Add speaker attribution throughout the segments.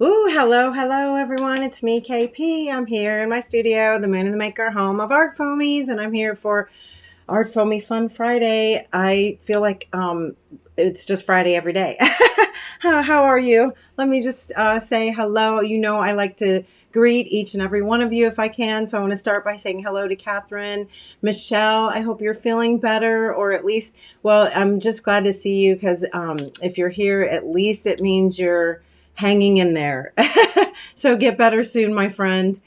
Speaker 1: Ooh, hello, everyone. It's me, KP. I'm here in my studio, the Moon and the Maker home of Art Foamies, and I'm here for ArtFoamies Fun Friday. I feel like it's just Friday every day. How are you? Let me just say hello. You know, I like to greet each and every one of you if I can. So I want to start by saying hello to Catherine, Michelle. I hope you're feeling better, or at least, well, I'm just glad to see you because if you're here, at least it means you're hanging in there. So get better soon, my friend.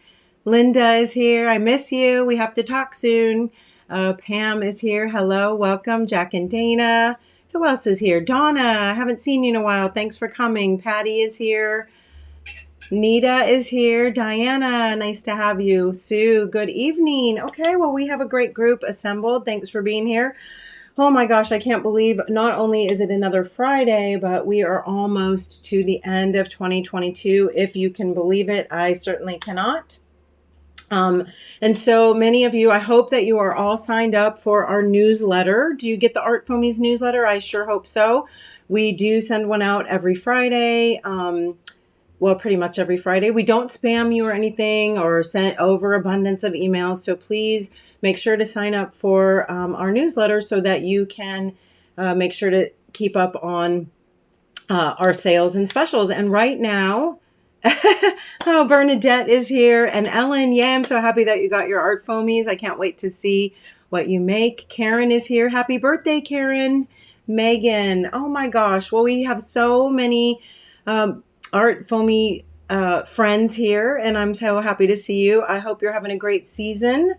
Speaker 1: Linda is here. I miss you. We have to talk soon. Pam is here. Hello, welcome. Jack and Dana. Who else is here? Donna, I haven't seen you in a while. Thanks for coming. Patty is here. Nita is here. Diana, nice to have you. Sue, good evening. Okay, well, we have a great group assembled. Thanks for being here. Oh my gosh, I can't believe not only is it another Friday, but we are almost to the end of 2022. If you can believe it, I certainly cannot. And so many of you, I hope that you are all signed up for our newsletter. Do you get the Art Foamies newsletter? I sure hope so. We do send one out every Friday. Well, pretty much every Friday. We don't spam you or anything or send overabundance of emails. So please make sure to sign up for our newsletter so that you can make sure to keep up on our sales and specials. And right now, oh, Bernadette is here. And Ellen, yeah, I'm so happy that you got your Art Foamies. I can't wait to see what you make. Karen is here. Happy birthday, Karen. Megan, oh my gosh. Well, we have so many Art Foamy friends here, and I'm so happy to see you. I hope you're having a great season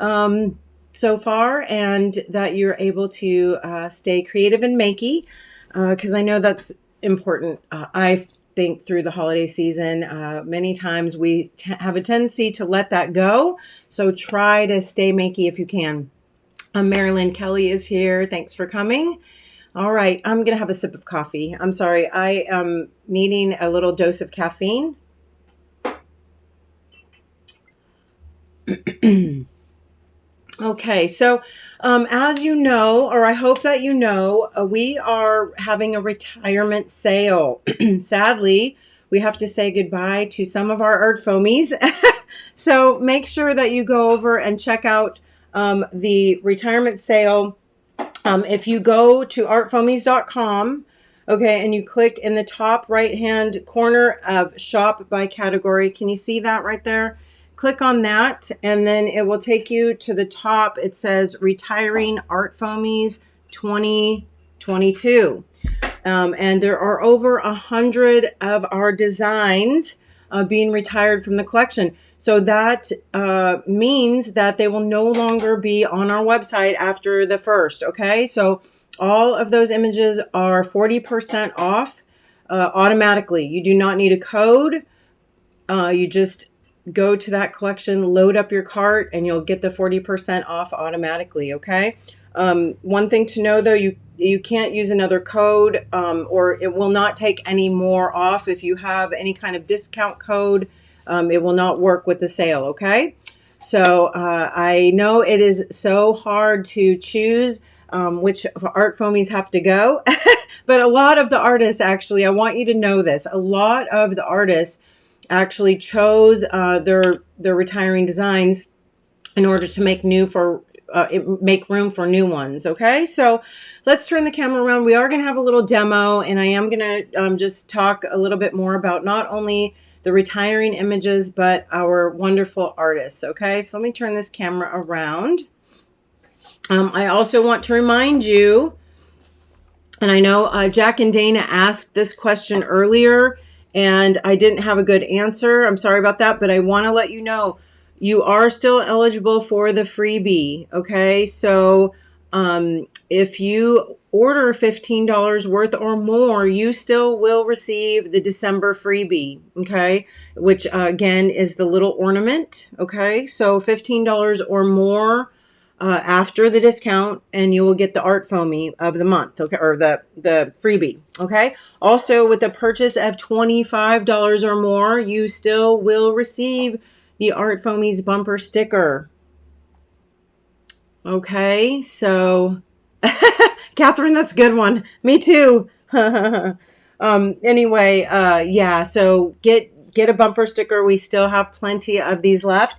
Speaker 1: so far, and that you're able to stay creative and makey, because I know that's important. I think through the holiday season, many times we have a tendency to let that go. So try to stay makey if you can. Marilyn Kelly is here. Thanks for coming. All right, I'm going to have a sip of coffee. I'm sorry, I am needing a little dose of caffeine. Okay, so as you know, or I hope that you know, we are having a retirement sale. Sadly, we have to say goodbye to some of our Art Foamies. So make sure that you go over and check out the retirement sale. If you go to artfoamies.com, okay, and you click in the top right-hand corner of shop by category, can you see that right there? Click on that, and then it will take you to the top. It says Retiring Art Foamies 2022. And there are over 100 of our designs being retired from the collection. So that means that they will no longer be on our website after the 1st, okay? So all of those images are 40% off automatically. You do not need a code. You just go to that collection, load up your cart, and you'll get the 40% off automatically, okay? One thing to know, though, you can't use another code or it will not take any more off. If you have any kind of discount code, it will not work with the sale, okay? So I know it is so hard to choose which Art Foamies have to go, but a lot of the artists actually, I want you to know this, a lot of the artists actually chose their retiring designs in order to make make room for new ones. Okay, so let's turn the camera around. We are going to have a little demo, and I am going to just talk a little bit more about not only the retiring images, but our wonderful artists. Okay, so let me turn this camera around. I also want to remind you, and I know Jack and Dana asked this question earlier, and I didn't have a good answer. I'm sorry about that, but I want to let you know you are still eligible for the freebie, okay? So if you order $15 worth or more, you still will receive the December freebie, okay? Which again is the little ornament, okay? So $15 or more after the discount, and you will get the Art Foamy of the month, okay, or the freebie, okay? Also, with the purchase of $25 or more, you still will receive the Art Foamies bumper sticker. Okay, so Catherine, that's a good one. Me too. Anyway, yeah, so get a bumper sticker. We still have plenty of these left.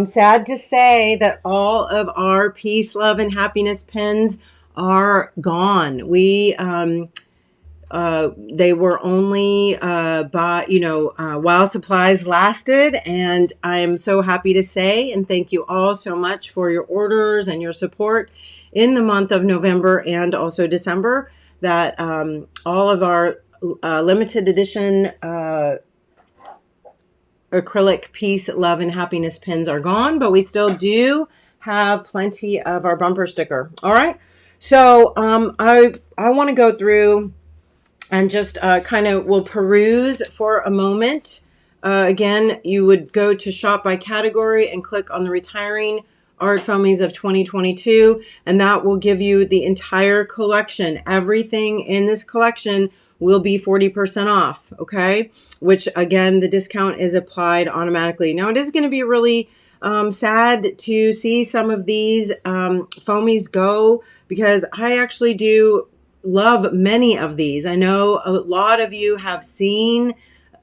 Speaker 1: Sad to say that all of our peace, love, and happiness pins are gone. They were only while supplies lasted, and I am so happy to say and thank you all so much for your orders and your support in the month of November and also December, that all of our limited edition acrylic peace, love, and happiness pins are gone, but we still do have plenty of our bumper sticker. All right, so I want to go through and just kind of will peruse for a moment. Again, you would go to shop by category and click on the retiring Art Foamies of 2022, and that will give you the entire collection. Everything in this collection will be 40% off, okay? Which, again, the discount is applied automatically. Now, it is going to be really sad to see some of these foamies go, because I actually do love many of these. I know a lot of you have seen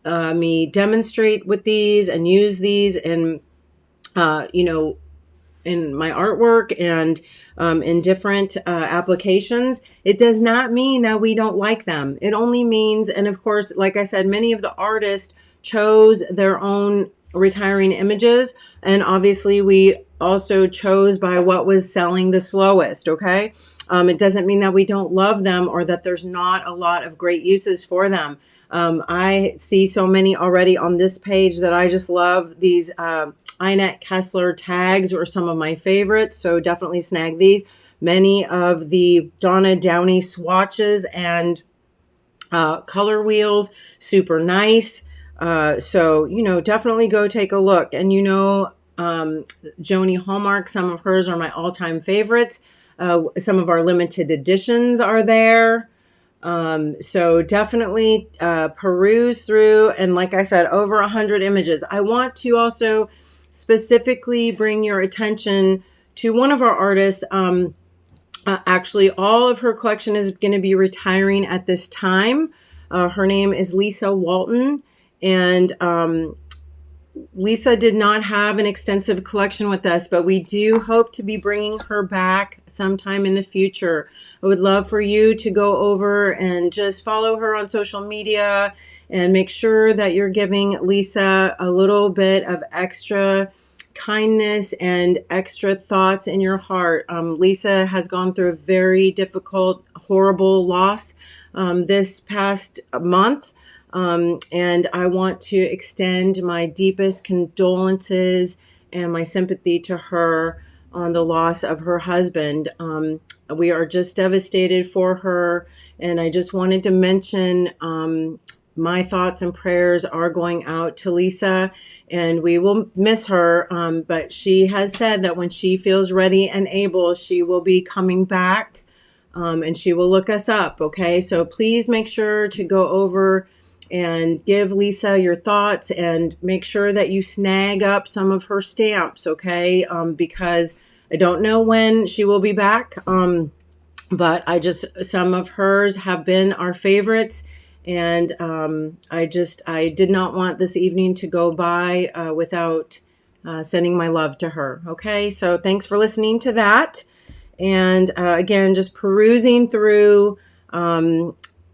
Speaker 1: me demonstrate with these and use these in, in my artwork and in different applications. It does not mean that we don't like them. It only means, and of course, like I said, many of the artists chose their own retiring images, and obviously we also chose by what was selling the slowest, okay? It doesn't mean that we don't love them or that there's not a lot of great uses for them. I see so many already on this page that I just love. These Inette Kessler tags are some of my favorites, so definitely snag these. Many of the Donna Downey swatches and color wheels, super nice. So, definitely go take a look. And Joni Hallmark, some of hers are my all-time favorites. Some of our limited editions are there. So definitely peruse through. And like I said, over 100 images. I want to also specifically bring your attention to one of our artists. Actually, all of her collection is going to be retiring at this time. Her name is Lisa Walton. And Lisa did not have an extensive collection with us, but we do hope to be bringing her back sometime in the future. I would love for you to go over and just follow her on social media and make sure that you're giving Lisa a little bit of extra kindness and extra thoughts in your heart. Lisa has gone through a very difficult, horrible loss this past month. And I want to extend my deepest condolences and my sympathy to her on the loss of her husband. We are just devastated for her. And I just wanted to mention my thoughts and prayers are going out to Lisa, and we will miss her. But she has said that when she feels ready and able, she will be coming back and she will look us up. Okay, so please make sure to go over and give Lisa your thoughts and make sure that you snag up some of her stamps, okay? Because I don't know when she will be back, but some of hers have been our favorites, and I did not want this evening to go by without sending my love to her, okay? So thanks for listening to that. And again, just perusing through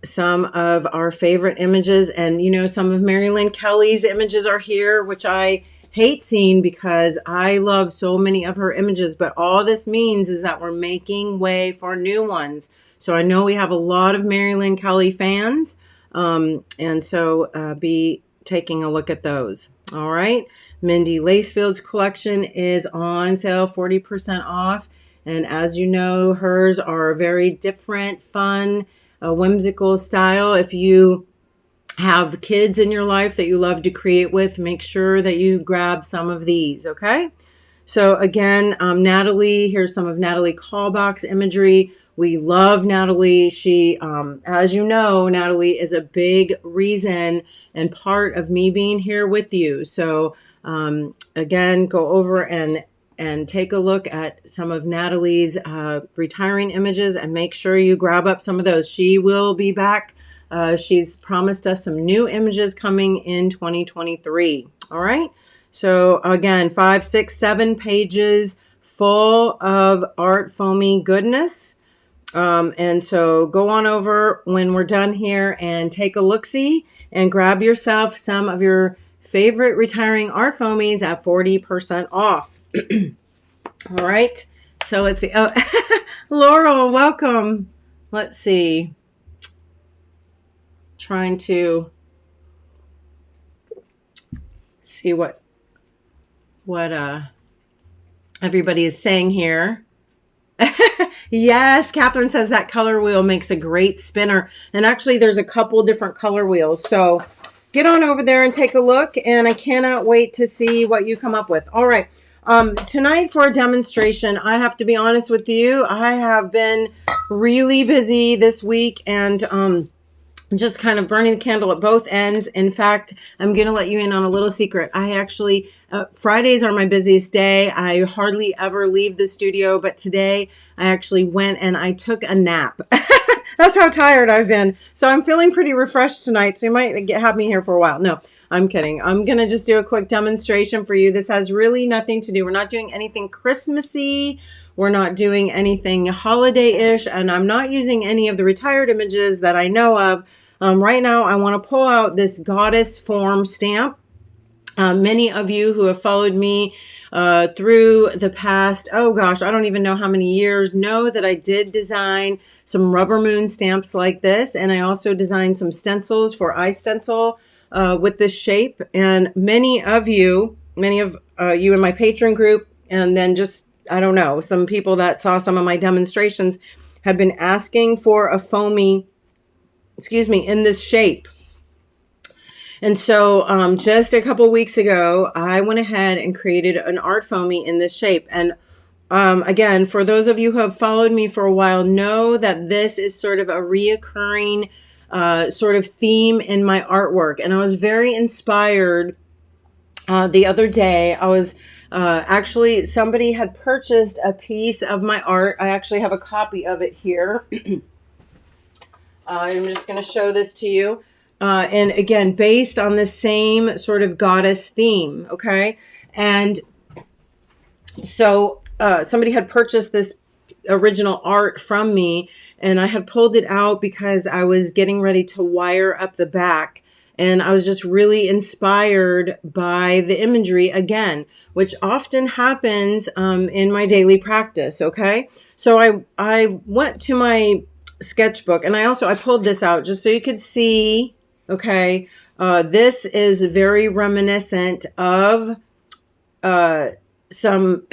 Speaker 1: some of our favorite images, and some of Mary Lynn Kelly's images are here, which I hate seeing because I love so many of her images, but all this means is that we're making way for new ones. So I know we have a lot of Mary Lynn Kelly fans, and so be taking a look at those. All right, Mindy Lacefield's collection is on sale, 40% off, and as you know, hers are very different, fun, a whimsical style. If you have kids in your life that you love to create with, make sure that you grab some of these, okay? So again, Natalie, here's some of Natalie Callbach's imagery. We love Natalie. She, as you know, Natalie is a big reason and part of me being here with you. So again, go over and take a look at some of Natalie's retiring images and make sure you grab up some of those. She will be back She's promised us some new images coming in 2023. All right. So again, 5, 6, 7 pages full of art foamy goodness. And so go on over when we're done here and take a look-see and grab yourself some of your favorite retiring art foamies at 40% off. All right. So let's see. Oh, Laurel, welcome. Let's see. Trying to see what everybody is saying here. Yes, Catherine says that color wheel makes a great spinner. And actually, there's a couple different color wheels. So get on over there and take a look. And I cannot wait to see what you come up with. All right. Tonight for a demonstration, I have to be honest with you. I have been really busy this week and just kind of burning the candle at both ends. In fact, I'm going to let you in on a little secret. I actually, Fridays are my busiest day. I hardly ever leave the studio, but today I actually went and I took a nap. That's how tired I've been. So I'm feeling pretty refreshed tonight. So you might have me here for a while. No, I'm kidding. I'm going to just do a quick demonstration for you. This has really nothing to do. We're not doing anything Christmassy. We're not doing anything holiday-ish. And I'm not using any of the retired images that I know of. Right now, I want to pull out this goddess form stamp. Many of you who have followed me through the past, oh gosh, I don't even know how many years, know that I did design some rubber moon stamps like this. And I also designed some stencils for iStencil with this shape. And many of you in my patron group, and then just, I don't know, some people that saw some of my demonstrations have been asking for a foamy, in this shape. And so just a couple weeks ago, I went ahead and created an art foamy in this shape. And again, for those of you who have followed me for a while, know that this is sort of a reoccurring sort of theme in my artwork. And I was very inspired the other day. I was actually, somebody had purchased a piece of my art. I actually have a copy of it here. I'm just going to show this to you. And again, based on the same sort of goddess theme. Okay. And so somebody had purchased this original art from me, and I had pulled it out because I was getting ready to wire up the back. And I was just really inspired by the imagery again, which often happens in my daily practice. Okay. So I went to my sketchbook, and I pulled this out just so you could see. Okay, this is very reminiscent of some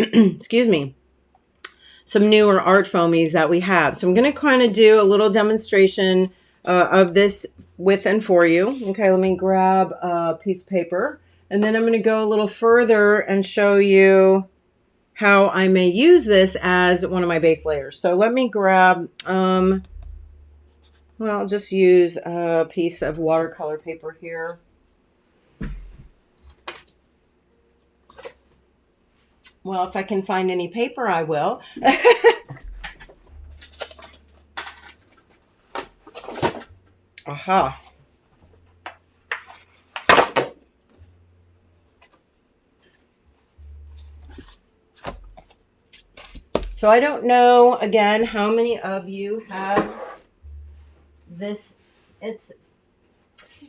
Speaker 1: some newer art foamies that we have. So I'm going to kind of do a little demonstration of this with and for you. Okay, let me grab a piece of paper, and then I'm going to go a little further and show you how I may use this as one of my base layers. So let me grab well, I'll just use a piece of watercolor paper here. Well, if I can find any paper, I will. Aha. So I don't know, again, how many of you have this. I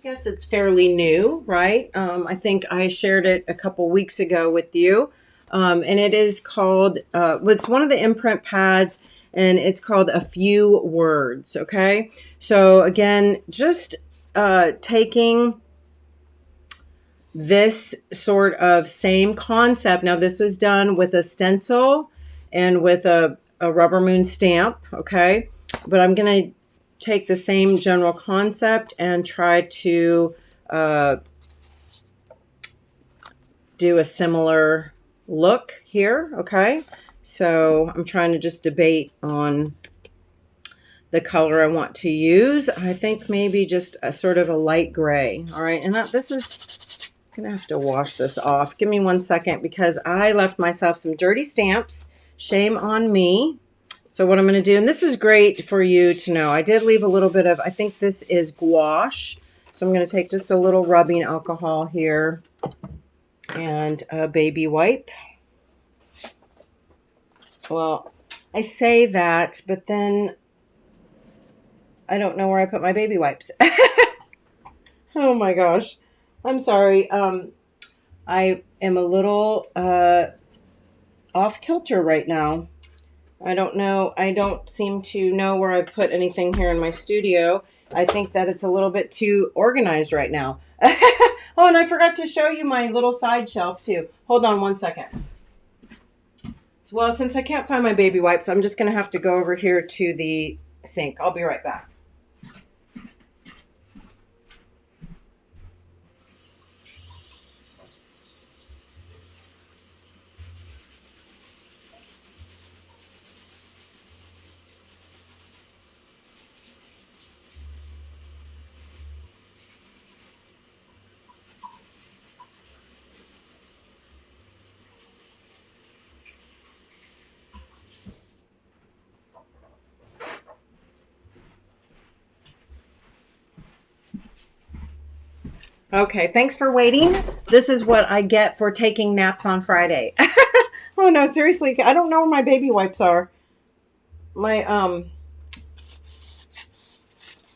Speaker 1: guess it's fairly new, right? I think I shared it a couple weeks ago with you. And it is called, it's one of the imprint pads, and it's called A Few Words. Okay. So again, just taking this sort of same concept. Now this was done with a stencil and with a rubber moon stamp. Okay. But I'm going to take the same general concept and try to do a similar look here. Okay, so I'm trying to just debate on the color I want to use. I think maybe just a sort of a light gray. All right, and this is gonna have to wash this off. Give me 1 second because I left myself some dirty stamps. Shame on me. So what I'm going to do, and this is great for you to know, I did leave a little bit of, I think this is gouache. So I'm going to take just a little rubbing alcohol here and a baby wipe. Well, I say that, but then I don't know where I put my baby wipes. Oh my gosh. I'm sorry. I am a little off kilter right now. I don't know. I don't seem to know where I've put anything here in my studio. I think that it's a little bit too organized right now. Oh, and I forgot to show you my little side shelf too. Hold on one second. Well, since I can't find my baby wipes, I'm just going to have to go over here to the sink. I'll be right back. Okay, thanks for waiting. This is what I get for taking naps on Friday. Oh no, seriously, I don't know where my baby wipes are. My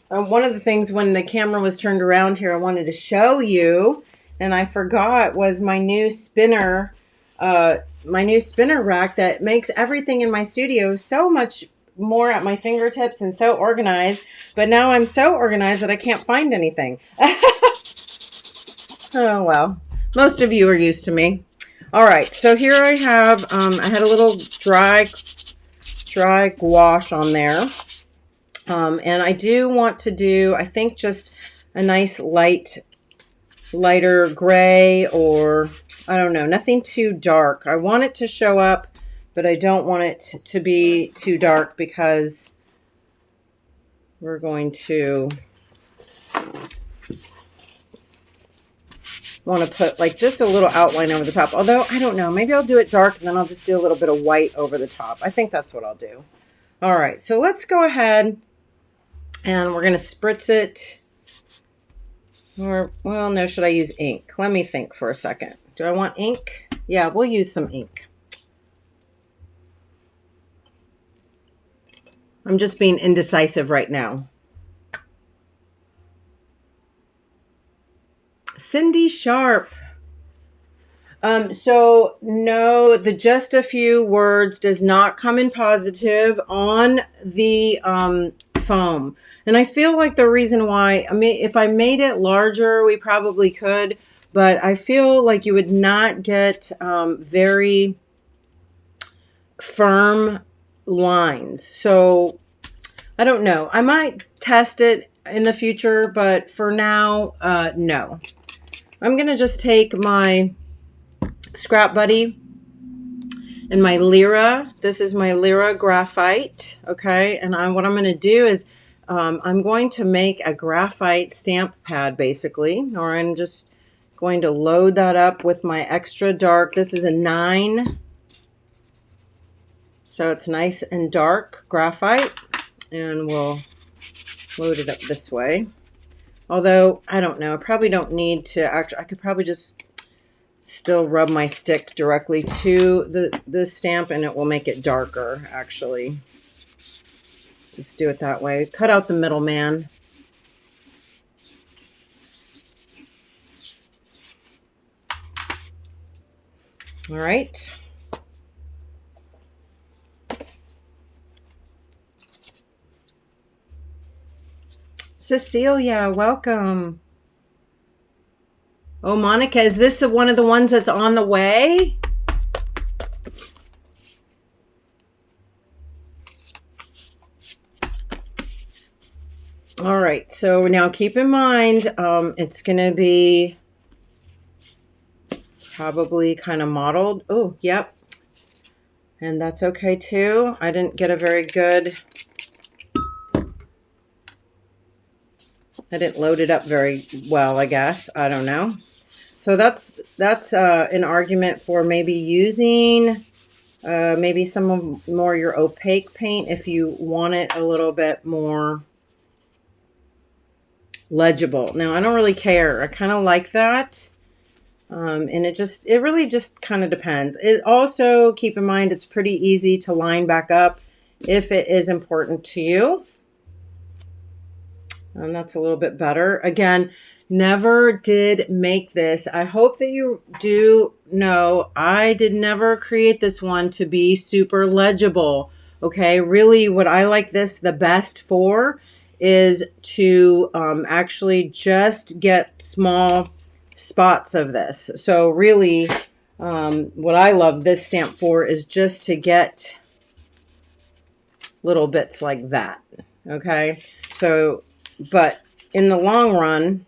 Speaker 1: one of the things when the camera was turned around here, I wanted to show you, and I forgot, was my new spinner rack that makes everything in my studio so much more at my fingertips and so organized. But now I'm so organized that I can't find anything. Oh, well, most of you are used to me. All right, so here I have, I had a little dry gouache on there. And I do want to do, I think, just a nice lighter gray, or I don't know, nothing too dark. I want it to show up, but I don't want it to be too dark because we're going to want to put like just a little outline over the top. Although, I don't know, maybe I'll do it dark and then I'll just do a little bit of white over the top. I think that's what I'll do. All right, so let's go ahead and we're going to spritz it. Or, well, no, should I use ink? Let me think for a second. Do I want ink? Yeah, we'll use some ink. I'm just being indecisive right now. Cindy Sharp. So no, the just a few words does not come in positive on the foam. And I feel like the reason why, I mean, if I made it larger, we probably could, but I feel like you would not get very firm lines. So I don't know. I might test it in the future, but for now, no. I'm going to just take my Scrap Buddy and my Lyra. This is my Lyra graphite. Okay. And what I'm going to do is I'm going to make a graphite stamp pad basically, or I'm just going to load that up with my extra dark. This is a 9. So it's nice and dark graphite, and we'll load it up this way. Although, I don't know, I probably don't need to actually, I could probably just still rub my stick directly to the stamp and it will make it darker, actually. Just do it that way. Cut out the middleman. All right. Cecilia, welcome. Oh, Monica, is this one of the ones that's on the way? All right, so now keep in mind, it's going to be probably kind of mottled. Oh, yep. And that's okay too. I didn't get a very good... I didn't load it up very well, I guess. I don't know. So that's an argument for maybe using maybe some more your opaque paint if you want it a little bit more legible. Now, I don't really care. I kind of like that. And it really just kind of depends. It also, keep in mind, it's pretty easy to line back up if it is important to you. And that's a little bit better. Again, never did make this. I hope that you do know I did never create this one to be super legible. Okay, really what I like this the best for is to actually just get small spots of this. So really what I love this stamp for is just to get little bits like that. Okay, so but in the long run,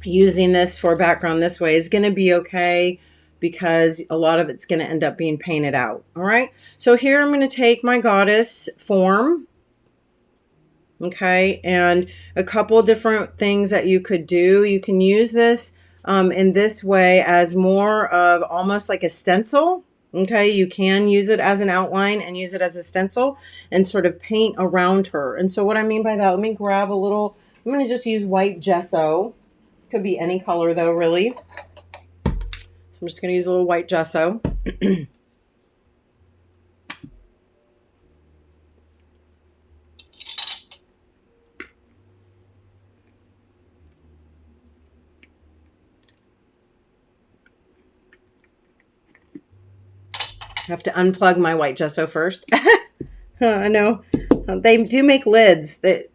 Speaker 1: using this for background this way is going to be okay because a lot of it's going to end up being painted out. All right, so here I'm going to take my goddess form. Okay, and a couple different things that you could do. You can use this in this way as more of almost like a stencil. Okay, you can use it as an outline and use it as a stencil and sort of paint around her. And so what I mean by that, let me grab a little, I'm going to just use white gesso. Could be any color though, really. So I'm just going to use a little white gesso. I have to unplug my white gesso first. I know they do make lids that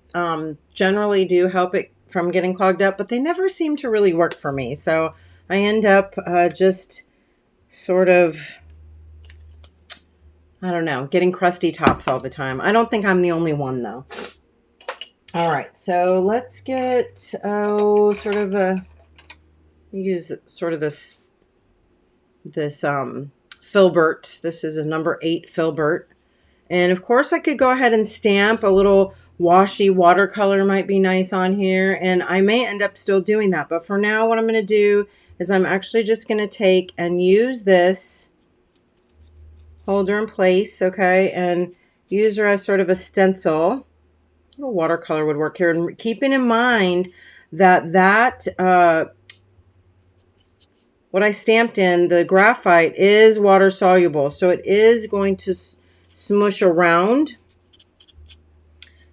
Speaker 1: generally do help it from getting clogged up, but they never seem to really work for me. So I end up just sort of, I don't know, getting crusty tops all the time. I don't think I'm the only one though. All right, so let's get sort of a, use sort of this filbert. This is a number 8 filbert. And of course I could go ahead and stamp a little washy watercolor might be nice on here. And I may end up still doing that. But for now, what I'm going to do is I'm actually just going to take and use this holder in place. Okay. And use her as sort of a stencil. A little watercolor would work here. And keeping in mind that what I stamped in, the graphite, is water soluble. So it is going to smush around.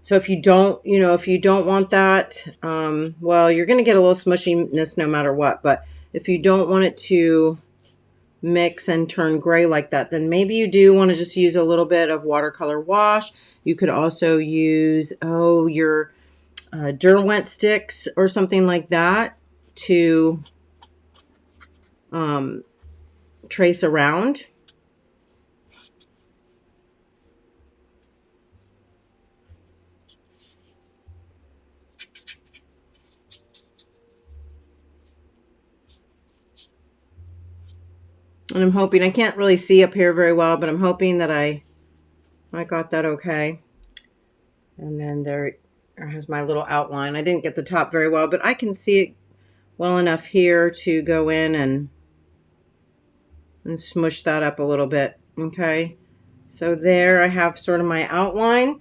Speaker 1: So if you don't, if you don't want that, well, you're going to get a little smushiness no matter what. But if you don't want it to mix and turn gray like that, then maybe you do want to just use a little bit of watercolor wash. You could also use, your Derwent sticks or something like that to trace around. And I'm hoping, I can't really see up here very well, but I'm hoping that I got that okay. And then there has my little outline. I didn't get the top very well, but I can see it well enough here to go in and smush that up a little bit. Okay, so there I have sort of my outline.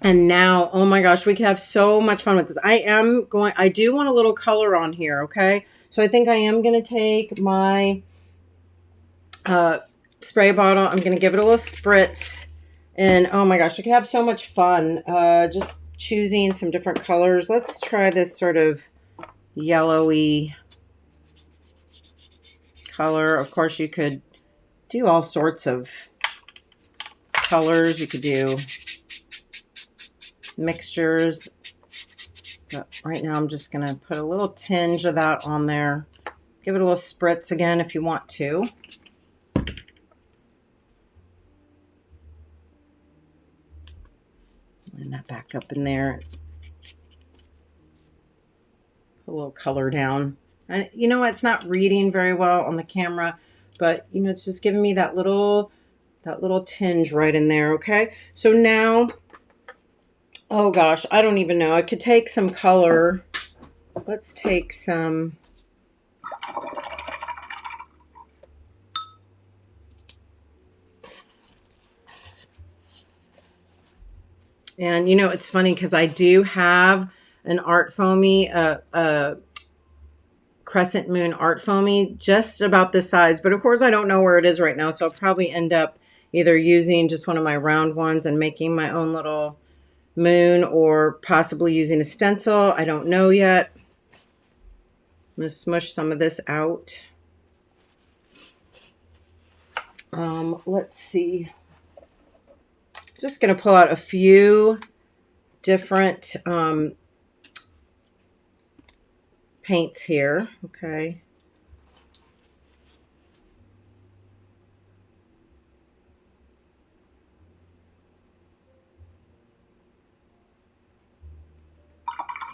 Speaker 1: And now, oh my gosh, we could have so much fun with this. I do want a little color on here. Okay, so I think I am going to take my spray bottle. I'm going to give it a little spritz. And oh my gosh, I could have so much fun just choosing some different colors. Let's try this sort of yellowy color. Of course, you could do all sorts of colors. You could do mixtures. But right now, I'm just going to put a little tinge of that on there. Give it a little spritz again if you want to. Line that back up in there. Put a little color down. And you know, it's not reading very well on the camera, but it's just giving me that little tinge right in there. Okay, so now, oh gosh, I don't even know. I could take some color. Let's take some. And you know, it's funny because I do have an art foamy, crescent moon art foamy just about this size, but of course I don't know where it is right now, so I'll probably end up either using just one of my round ones and making my own little moon, or possibly using a stencil. I don't know yet. I'm going to smush some of this out. Let's see. Just going to pull out a few different paints here. Okay.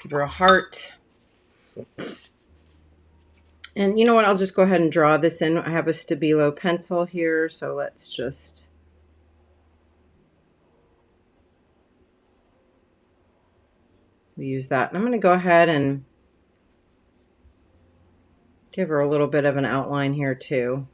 Speaker 1: Give her a heart. And you know what? I'll just go ahead and draw this in. I have a Stabilo pencil here, so let's just use that. And I'm going to go ahead and give her a little bit of an outline here too.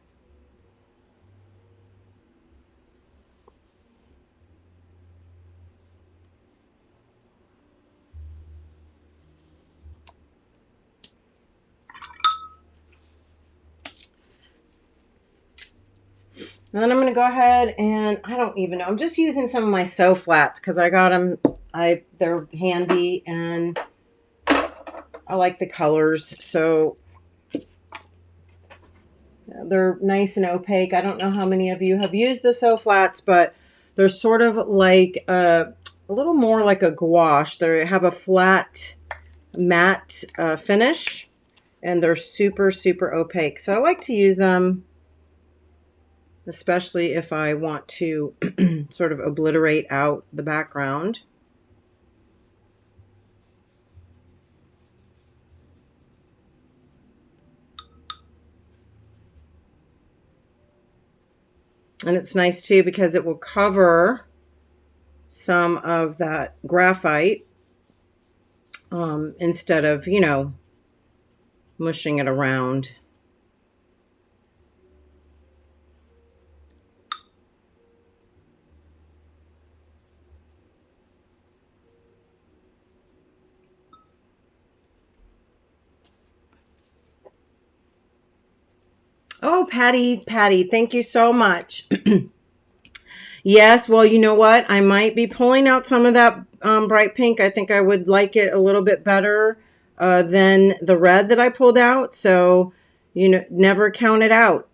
Speaker 1: And then I'm going to go ahead and, I don't even know, I'm just using some of my So Flats because I got them, they're handy and I like the colors. So they're nice and opaque. I don't know how many of you have used the So Flats, but they're sort of like a little more like a gouache. They have a flat matte finish and they're super, super opaque. So I like to use them, especially if I want to sort of obliterate out the background. And it's nice too because it will cover some of that graphite instead of, you know, mushing it around. Oh, Patty, thank you so much. Yes, well, you know what? I might be pulling out some of that bright pink. I think I would like it a little bit better than the red that I pulled out. So, you know, never count it out.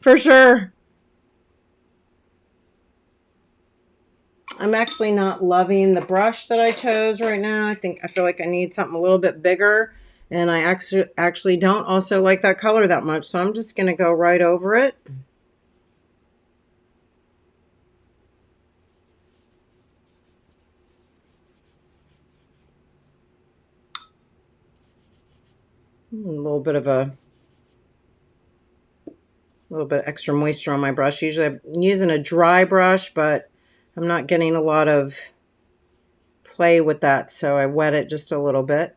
Speaker 1: For sure. I'm actually not loving the brush that I chose right now. I feel like I need something a little bit bigger. And I actually don't also like that color that much. So I'm just going to go right over it. A little bit extra moisture on my brush. Usually I'm using a dry brush, but I'm not getting a lot of play with that. So I wet it just a little bit.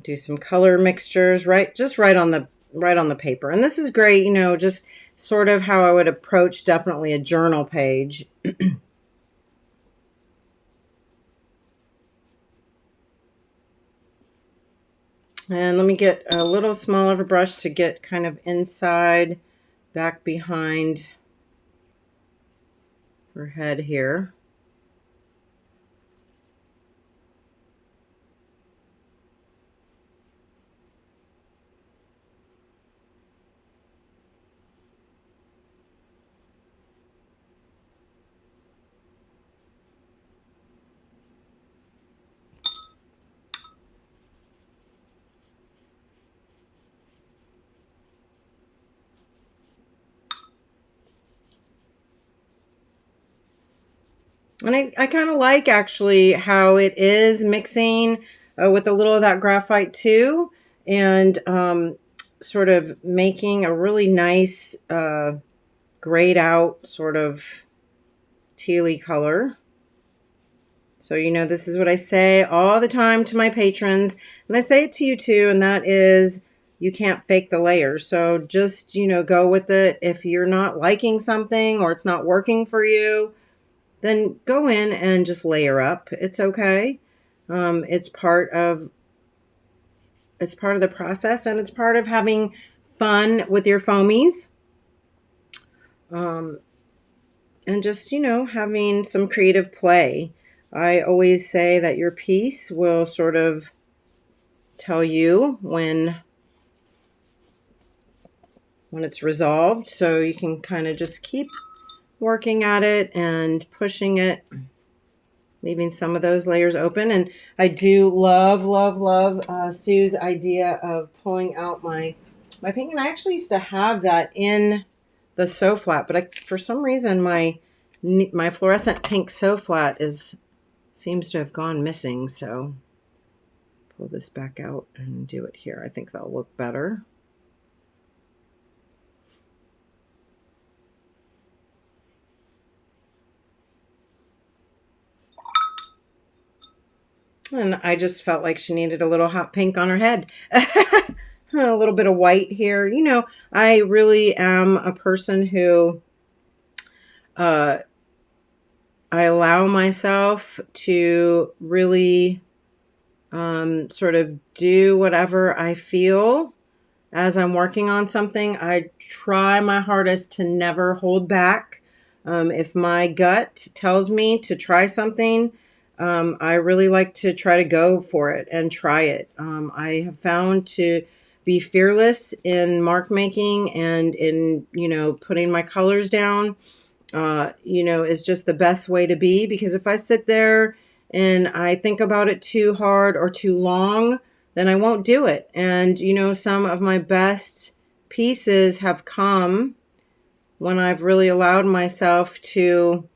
Speaker 1: Do some color mixtures just right on the paper. And this is great, you know, just sort of how I would approach definitely a journal page. And let me get a little smaller of a brush to get kind of inside, back behind her head here. And I kind of like actually how it is mixing with a little of that graphite too, and sort of making a really nice grayed out sort of tealy color. So, you know, this is what I say all the time to my patrons, and I say it to you too, and that is you can't fake the layers. So just, you know, go with it. If you're not liking something or it's not working for you, then go in and just layer up. It's okay. It's part of the process, and it's part of having fun with your foamies. And just, you know, having some creative play. I always say that your piece will sort of tell you when it's resolved. So you can kind of just keep working at it and pushing it, leaving some of those layers open. And I do love, love, love Sue's idea of pulling out my pink. And I actually used to have that in the sew flat, but for some reason my fluorescent pink sew flat seems to have gone missing. So pull this back out and do it here. I think that'll look better. And I just felt like she needed a little hot pink on her head. A little bit of white here. You know, I really am a person who I allow myself to really sort of do whatever I feel as I'm working on something. I try my hardest to never hold back. If my gut tells me to try something, I really like to try to go for it and try it. I have found to be fearless in mark making and in, you know, putting my colors down, you know, is just the best way to be. Because if I sit there and I think about it too hard or too long, then I won't do it. And, you know, some of my best pieces have come when I've really allowed myself to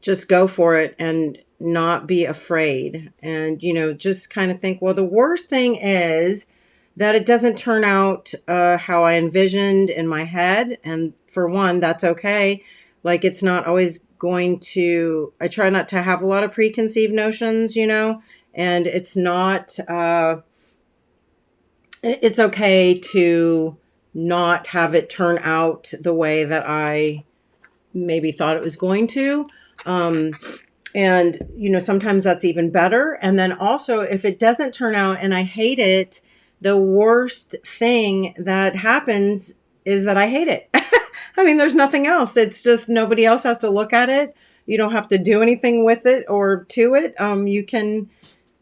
Speaker 1: just go for it and not be afraid. And, you know, just kind of think, well, the worst thing is that it doesn't turn out how I envisioned in my head. And for one, that's okay. Like, it's not always going to, I try not to have a lot of preconceived notions, you know, and it's not, it's okay to not have it turn out the way that I maybe thought it was going to. And, you know, sometimes that's even better. And then also, if it doesn't turn out and I hate it, the worst thing that happens is that I hate it. I mean, there's nothing else. It's just nobody else has to look at it. You don't have to do anything with it or to it. You can,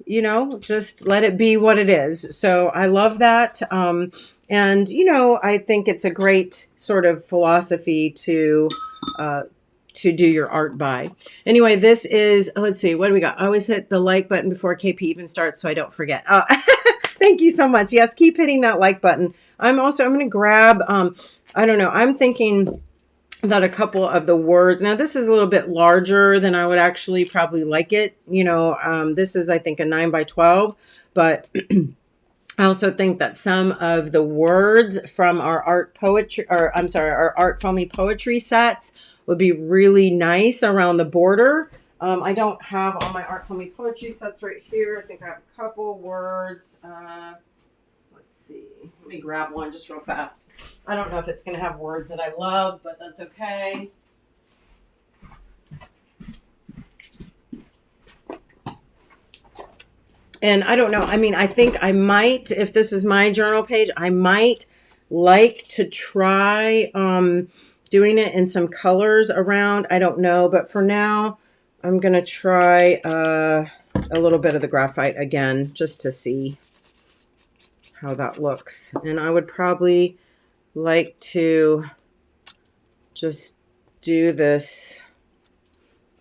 Speaker 1: you know, just let it be what it is. So I love that. And, you know, I think it's a great sort of philosophy to do your art by. Anyway, this is, let's see, what do we got? I always hit the like button before KP even starts so I don't forget. Thank you so much. Yes, keep hitting that like button. I'm going to grab, I don't know, I'm thinking that a couple of the words, now this is a little bit larger than I would actually probably like it. You know, this is, I think, a 9x12, but I also think that some of the words from our art poetry, or I'm sorry, our Art Foamy poetry sets would be really nice around the border. I don't have all my Art Foamy poetry sets right here. I think I have a couple words. Let's see. Let me grab one just real fast. I don't know if it's going to have words that I love, but that's okay. And I don't know. I mean, I think I might, if this is my journal page, I might like to try doing it in some colors around. I don't know. But for now, I'm going to try a little bit of the graphite again, just to see how that looks. And I would probably like to just do this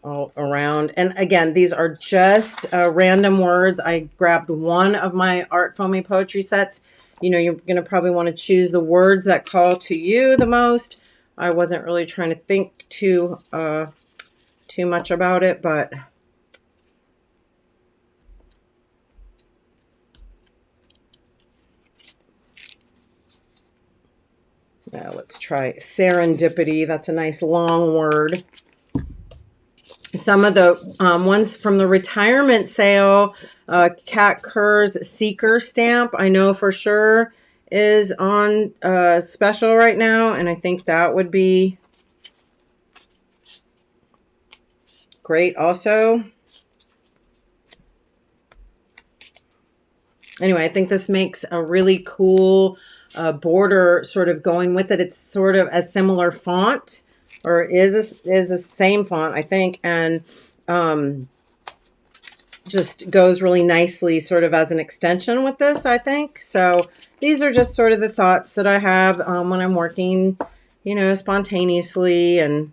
Speaker 1: all around. And again, these are just random words. I grabbed one of my Art Foamy poetry sets. You know, you're going to probably want to choose the words that call to you the most. I wasn't really trying to think too much about it, but now let's try serendipity. That's a nice long word. Some of the ones from the retirement sale, Cat Kerr's Seeker stamp, I know for sure is on special right now, and I think that would be great also. Anyway, I think this makes a really cool border sort of going with it. It's sort of a similar font, or is the same font, I think, and just goes really nicely sort of as an extension with this, I think. So these are just sort of the thoughts that I have when I'm working, you know, spontaneously. And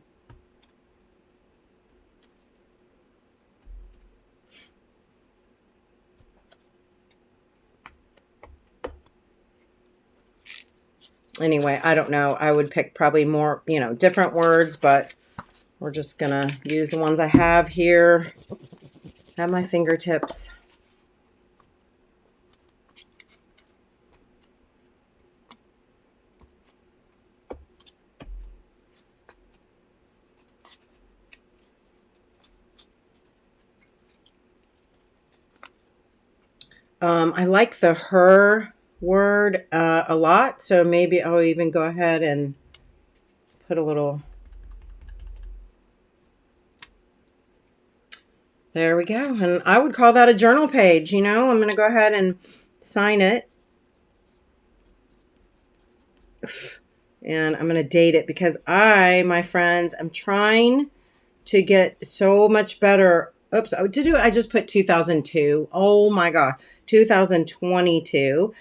Speaker 1: anyway, I don't know. I would pick probably more, you know, different words, but we're just going to use the ones I have here at my fingertips. I like the her word a lot, so maybe I'll even go ahead and put a little. There we go. And I would call that a journal page, you know. I'm going to go ahead and sign it. And I'm going to date it because my friends, I'm trying to get so much better. Oops, I just put 2002. Oh my God, 2022.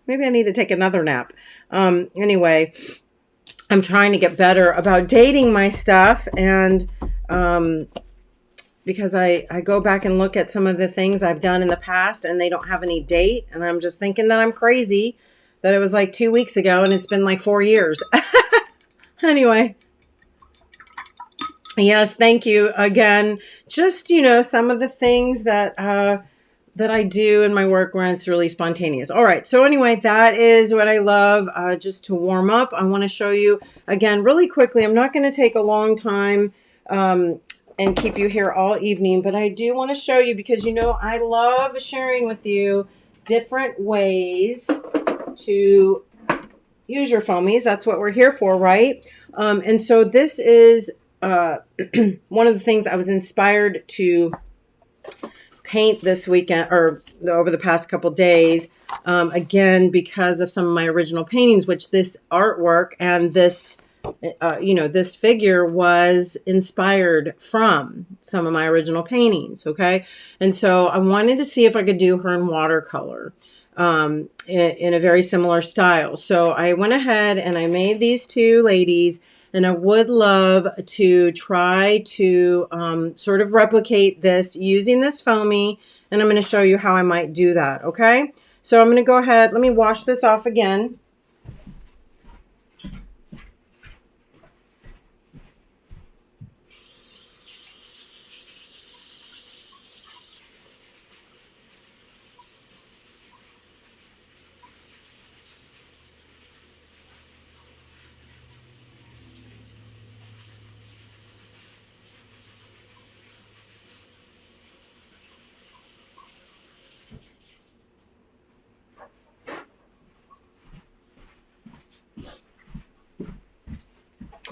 Speaker 1: Maybe I need to take another nap. Anyway, I'm trying to get better about dating my stuff, and because I go back and look at some of the things I've done in the past and they don't have any date, and I'm just thinking that I'm crazy that it was like 2 weeks ago and it's been like 4 years. Anyway. Yes, thank you again. Just, you know, some of the things that that I do in my work where it's really spontaneous. All right. So anyway, that is what I love. Just to warm up, I want to show you again really quickly. I'm not going to take a long time and keep you here all evening, but I do want to show you because, you know, I love sharing with you different ways to use your foamies. That's what we're here for, right? And so this is one of the things I was inspired to paint this weekend or over the past couple days, again, because of some of my original paintings, which this artwork and this, you know, this figure was inspired from some of my original paintings. Okay. And so I wanted to see if I could do her in watercolor in a very similar style. So I went ahead and I made these two ladies. And I would love to try to sort of replicate this using this foamy. And I'm going to show you how I might do that. Okay. So I'm going to go ahead. Let me wash this off again.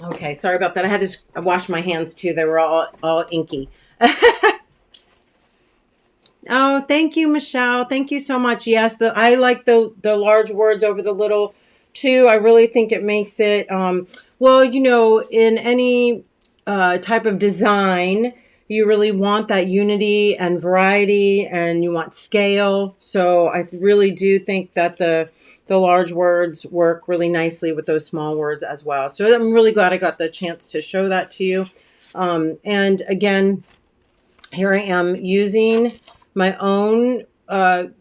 Speaker 1: Okay, sorry about that. I had to wash my hands too. They were all inky. Oh, thank you, Michelle. Thank you so much. Yes, I like the large words over the little too. I really think it makes it, well, you know, in any type of design, you really want that unity and variety, and you want scale. So I really do think that the large words work really nicely with those small words as well. So I'm really glad I got the chance to show that to you. And again, here I am using my own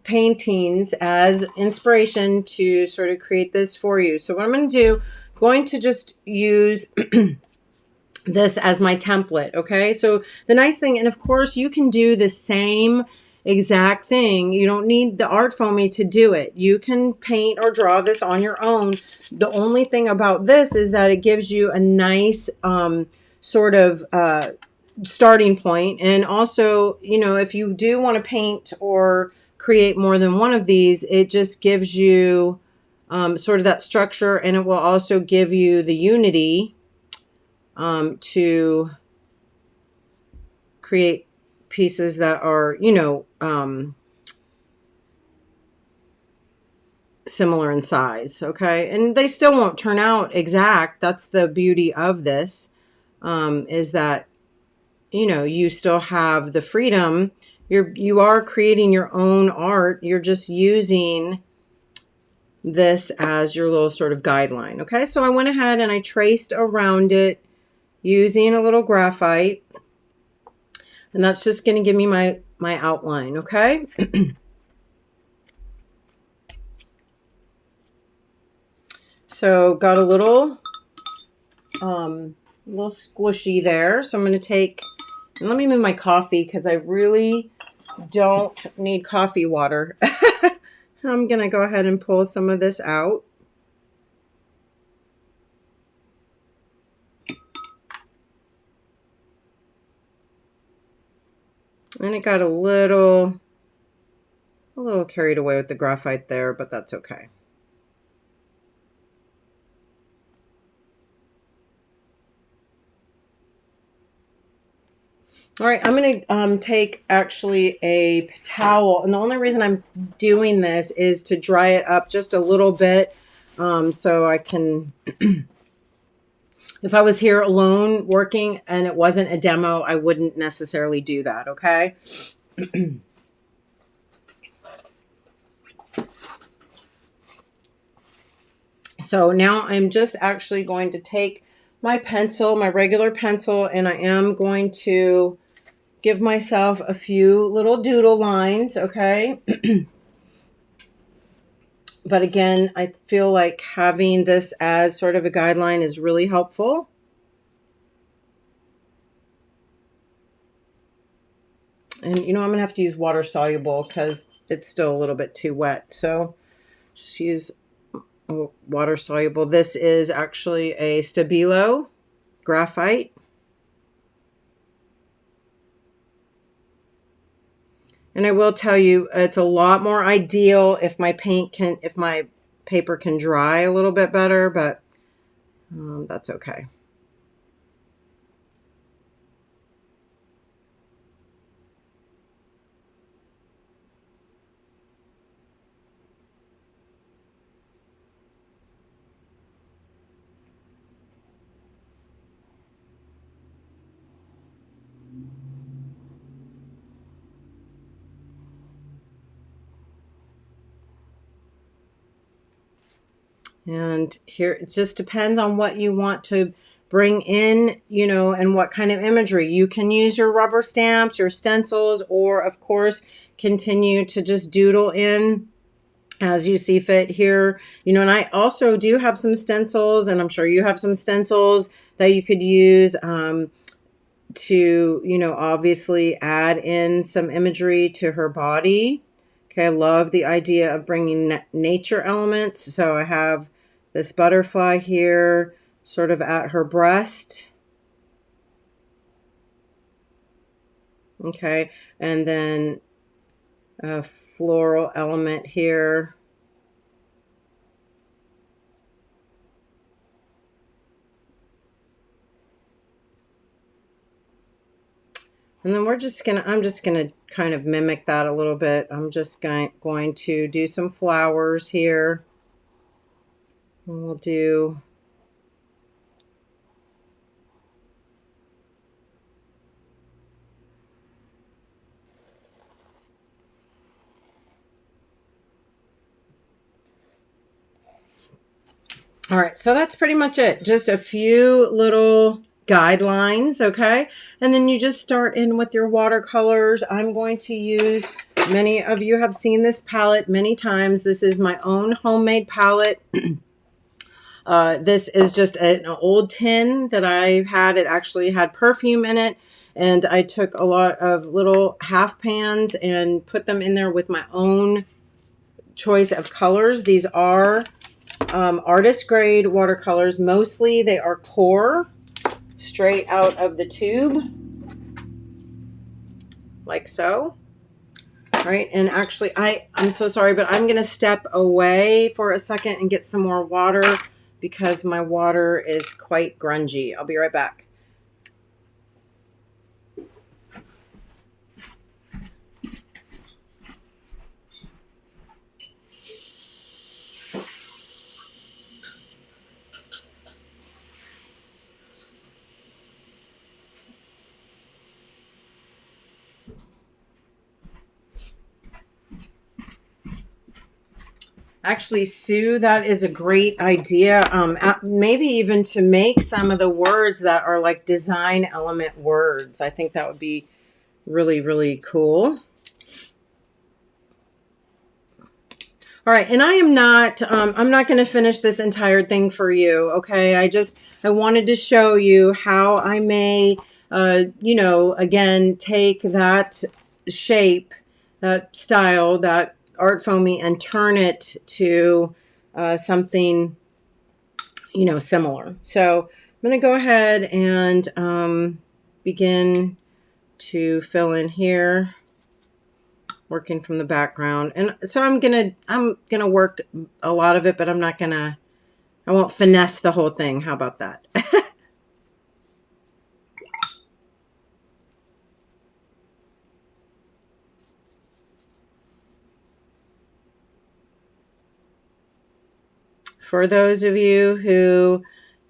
Speaker 1: paintings as inspiration to sort of create this for you. So what I'm going to do, going to just use this as my template. Okay. So the nice thing, and of course you can do the same exact thing. You don't need the art foamy to do it. You can paint or draw this on your own. The only thing about this is that it gives you a nice sort of starting point. And also, you know, if you do want to paint or create more than one of these, it just gives you sort of that structure, and it will also give you the unity to create pieces that are, you know, similar in size. Okay. And they still won't turn out exact. That's the beauty of this, is that, you know, you still have the freedom. You are creating your own art. You're just using this as your little sort of guideline. Okay. So I went ahead and I traced around it using a little graphite, and that's just going to give me my outline. Okay. So got a little squishy there. So I'm going to take, and let me move my coffee because I really don't need coffee water. I'm going to go ahead and pull some of this out. And it got a little carried away with the graphite there, but that's okay. All right, I'm going to take actually a towel. And the only reason I'm doing this is to dry it up just a little bit, so I can, if I was here alone working and it wasn't a demo, I wouldn't necessarily do that, okay? So now I'm just actually going to take my pencil, my regular pencil, and I am going to give myself a few little doodle lines, okay? But again, I feel like having this as sort of a guideline is really helpful. And, you know, I'm going to have to use water soluble because it's still a little bit too wet. So just use water soluble. This is actually a Stabilo graphite. And I will tell you, it's a lot more ideal if my paper can dry a little bit better, but that's okay. And here, it just depends on what you want to bring in, you know, and what kind of imagery. You can use your rubber stamps, your stencils, or of course, continue to just doodle in as you see fit here. You know, and I also do have some stencils, and I'm sure you have some stencils that you could use to, you know, obviously add in some imagery to her body. Okay, I love the idea of bringing nature elements. So I have this butterfly here, sort of at her breast. Okay, and then a floral element here. And then I'm just gonna kind of mimic that a little bit. I'm just going to do some flowers here. And we'll do all right, so that's pretty much it. Just a few little guidelines, okay? And then you just start in with your watercolors. I'm going to use, many of you have seen this palette many times. This is my own homemade palette. This is just an old tin that I had. It actually had perfume in it. And I took a lot of little half pans and put them in there with my own choice of colors. These are artist grade watercolors. Mostly they are core, straight out of the tube, like so. All right? And actually, I'm so sorry, but I'm going to step away for a second and get some more water because my water is quite grungy. I'll be right back. Actually, Sue, that is a great idea. Maybe even to make some of the words that are like design element words. I think that would be really, really cool. All right, and I'm not going to finish this entire thing for you, okay? I wanted to show you how I may, again, take that shape, that style, that art foamy, and turn it to something, similar. So I'm going to go ahead and begin to fill in here, working from the background. And so I'm gonna work a lot of it, but I won't finesse the whole thing. How about that? For those of you who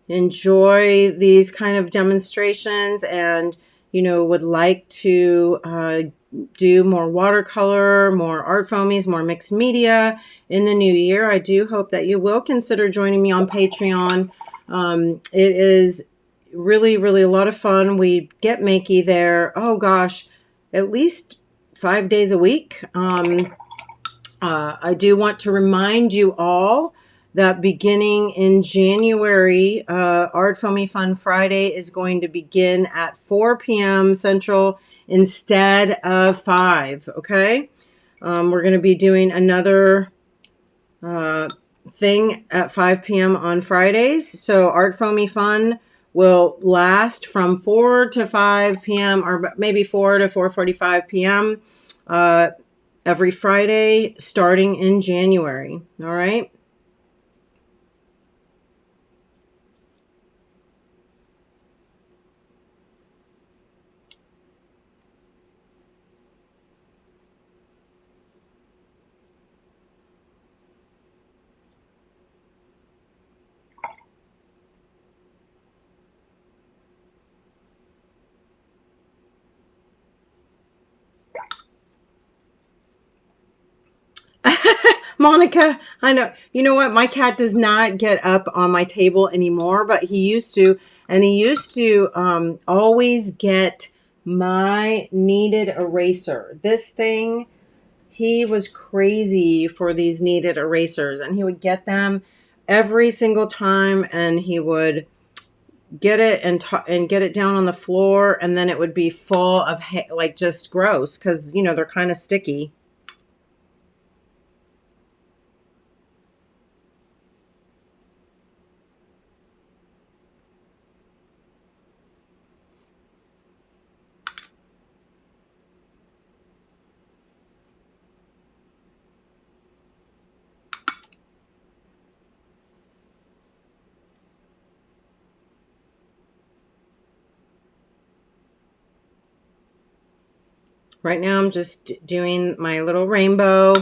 Speaker 1: enjoy these kind of demonstrations and would like to do more watercolor, more art foamies, more mixed media in the new year, I do hope that you will consider joining me on Patreon. It is really, really a lot of fun. We get makey there. Oh gosh, at least 5 days a week. I do want to remind you all that beginning in January, ArtFoamies Fun Friday is going to begin at 4 p.m. Central instead of 5, okay? We're going to be doing another thing at 5 p.m. on Fridays. So ArtFoamies Fun will last from 4 to 5 p.m. or maybe 4 to 4:45 p.m. Every Friday starting in January. All right. Monica, I know. You know what? My cat does not get up on my table anymore, but he used to. And he used to always get my kneaded eraser. This thing, he was crazy for these kneaded erasers. And he would get them every single time. And he would get it and get it down on the floor. And then it would be full of like just gross because, they're kind of sticky. Right now I'm just doing my little rainbow.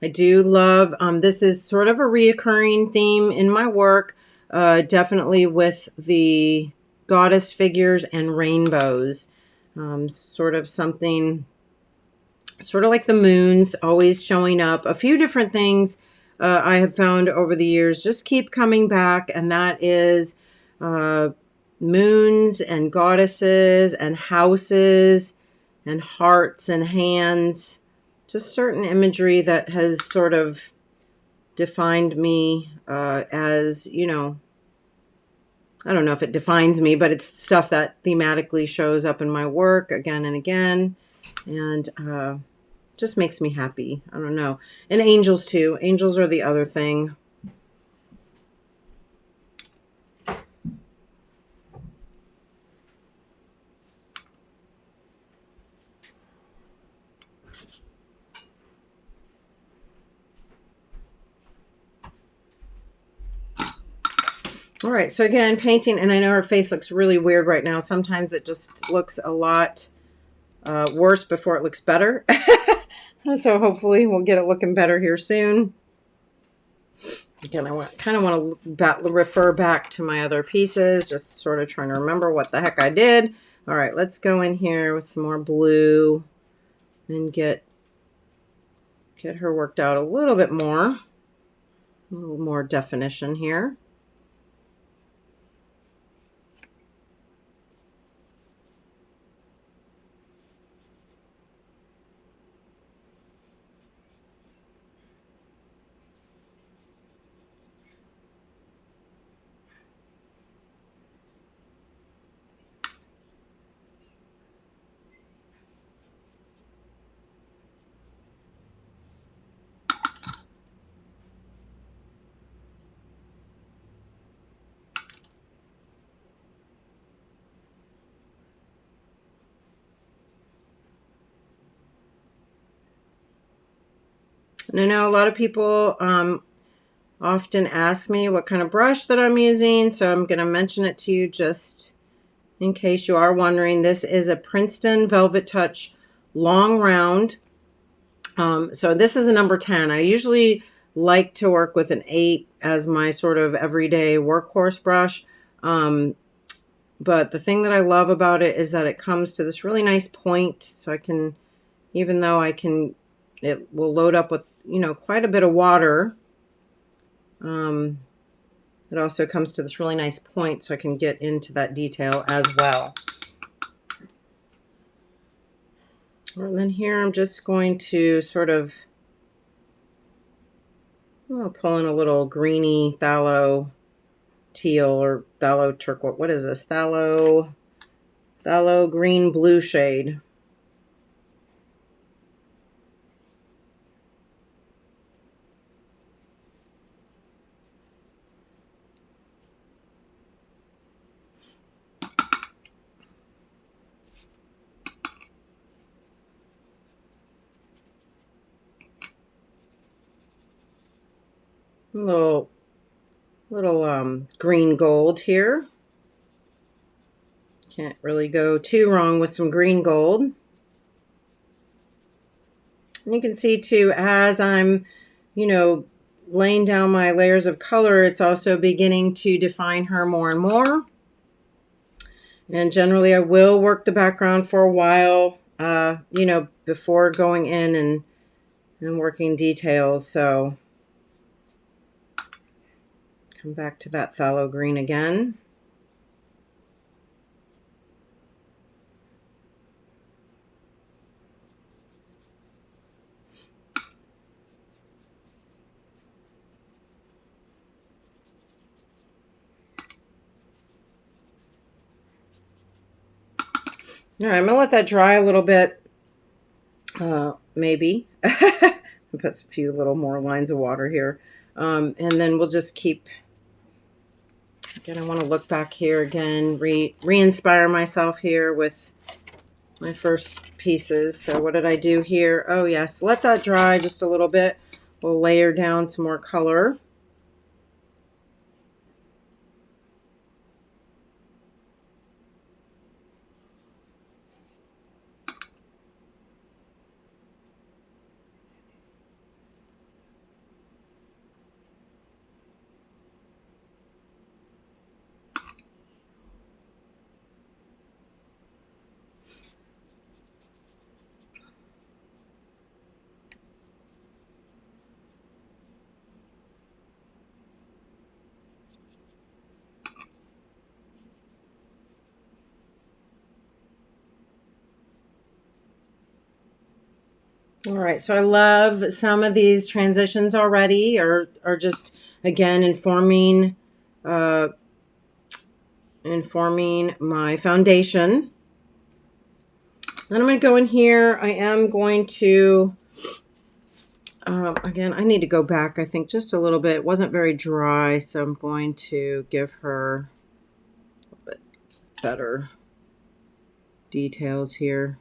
Speaker 1: I do love, this is sort of a reoccurring theme in my work, definitely with the goddess figures and rainbows. Sort of something, sort of like the moons always showing up. A few different things I have found over the years just keep coming back, and that is moons and goddesses and houses and hearts and hands, just certain imagery that has sort of defined me as, I don't know if it defines me, but it's stuff that thematically shows up in my work again and again, and just makes me happy. I don't know. And angels too. Angels are the other thing. All right, so again, painting, and I know her face looks really weird right now. Sometimes it just looks a lot worse before it looks better. So hopefully we'll get it looking better here soon. Again, I kind of want to refer back to my other pieces, just sort of trying to remember what the heck I did. All right, let's go in here with some more blue and get her worked out a little bit more. A little more definition here. And I know a lot of people often ask me what kind of brush that I'm using, so I'm going to mention it to you just in case you are wondering. This is a Princeton Velvet Touch Long Round. So this is a number 10. I usually like to work with an 8 as my sort of everyday workhorse brush. But the thing that I love about it is that it comes to this really nice point, so I can, even though it will load up with, you know, quite a bit of water. It also comes to this really nice point, so I can get into that detail as well. And then here I'm just going to sort of pull in a little greeny phthalo teal or phthalo turquoise. What is this? Phthalo green blue shade. Little green gold here. Can't really go too wrong with some green gold. And you can see too, as I'm, you know, laying down my layers of color, it's also beginning to define her more and more. And generally I will work the background for a while, you know, before going in and working details. So come back to that phthalo green again. All right, I'm gonna let that dry a little bit, maybe. Put a few little more lines of water here. And then we'll just keep, again, I want to look back here again, re-inspire myself here with my first pieces. So what did I do here? Oh yes, let that dry just a little bit. We'll layer down some more color. All right, so I love some of these transitions already, or just again informing my foundation. Then I'm going to go in here. I am going to again, I need to go back, I think, just a little bit. It wasn't very dry, so I'm going to give her a bit better details here.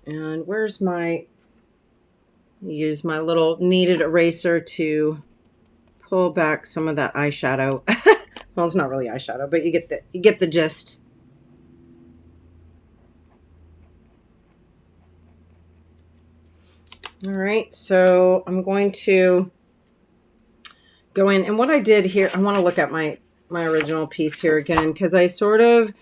Speaker 1: And use my little kneaded eraser to pull back some of that eyeshadow. Well, it's not really eyeshadow, but you get the gist. All right, so I'm going to go in, and what I did here, I want to look at my original piece here again, because I sort of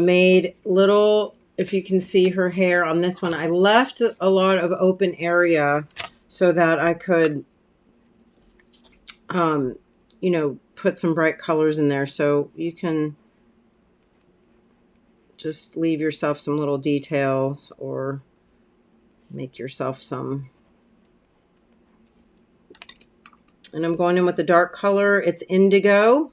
Speaker 1: made little, if you can see her hair on this one, I left a lot of open area so that I could, you know, put some bright colors in there. So you can just leave yourself some little details or make yourself some. And I'm going in with the dark color. It's indigo.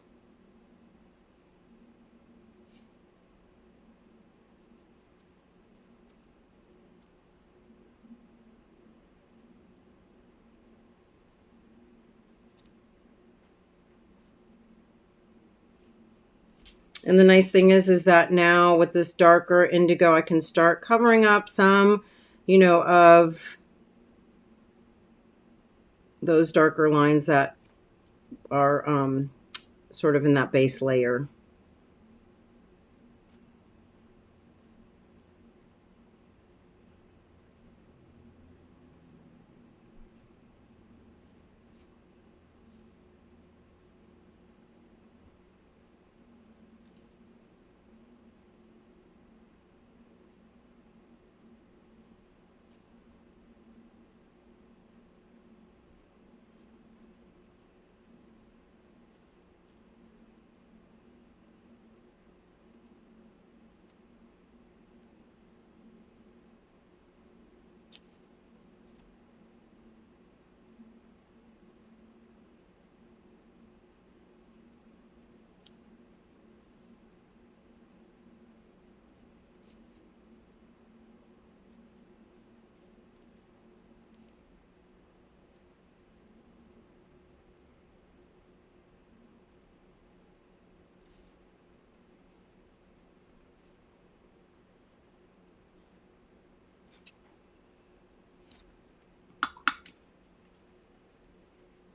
Speaker 1: And the nice thing is that now with this darker indigo, I can start covering up some, you know, of those darker lines that are sort of in that base layer.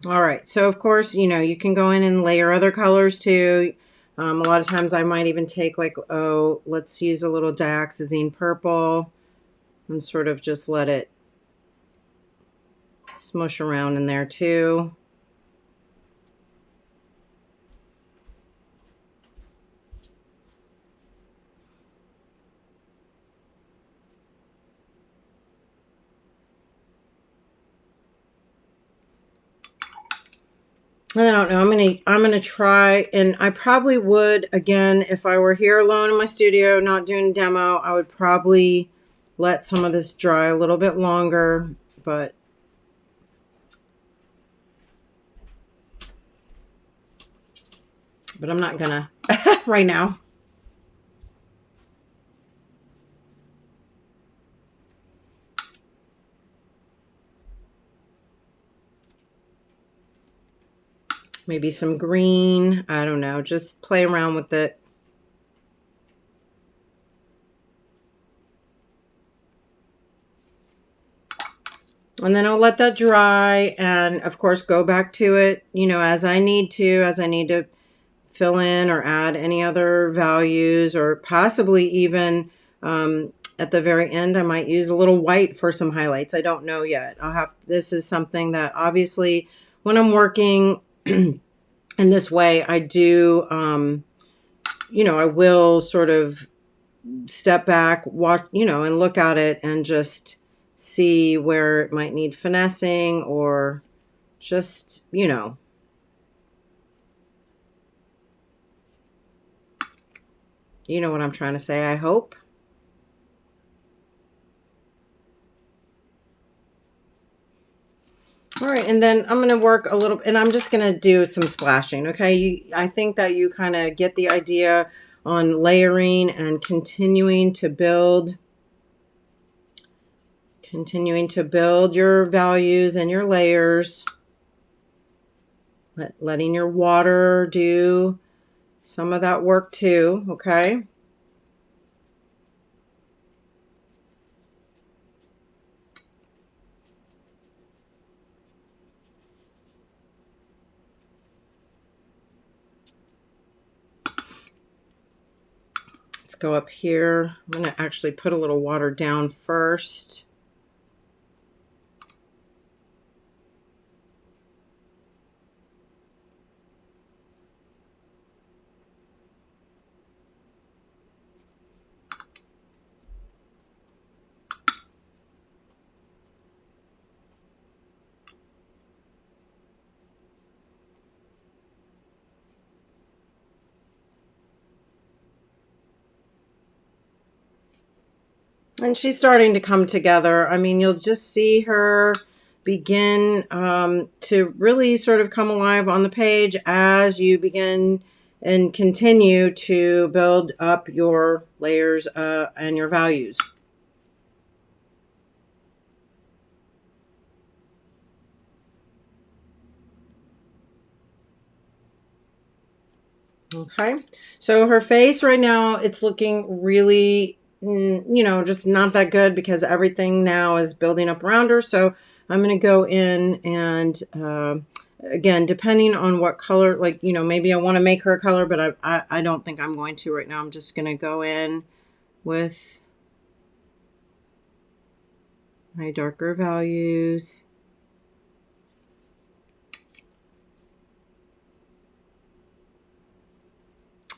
Speaker 1: All right, so of course, you know, you can go in and layer other colors too. A lot of times I might even take like, oh, let's use a little dioxazine purple and sort of just let it smush around in there too. I don't know. I'm gonna try, and I probably would, again, if I were here alone in my studio, not doing a demo, I would probably let some of this dry a little bit longer, but I'm not gonna right now. Maybe some green. I don't know. Just play around with it. And then I'll let that dry and, of course, go back to it, you know, as I need to fill in or add any other values, or possibly even at the very end, I might use a little white for some highlights. I don't know yet. This is something that obviously when I'm working in this way, I do, you know, I will sort of step back, watch, you know, and look at it and just see where it might need finessing, or just, you know, what I'm trying to say, I hope. All right, and then I'm going to work a little, and I'm just going to do some splashing, okay? I think that you kind of get the idea on layering and continuing to build your values and your layers. Letting your water do some of that work too, okay? let's go up here. I'm going to actually put a little water down first. And she's starting to come together. I mean, you'll just see her begin to really sort of come alive on the page as you begin and continue to build up your layers and your values. Okay, so her face right now, it's looking really, you know, just not that good because everything now is building up around her. So I'm going to go in and, again, depending on what color, like, you know, maybe I want to make her a color, but I don't think I'm going to right now. I'm just going to go in with my darker values.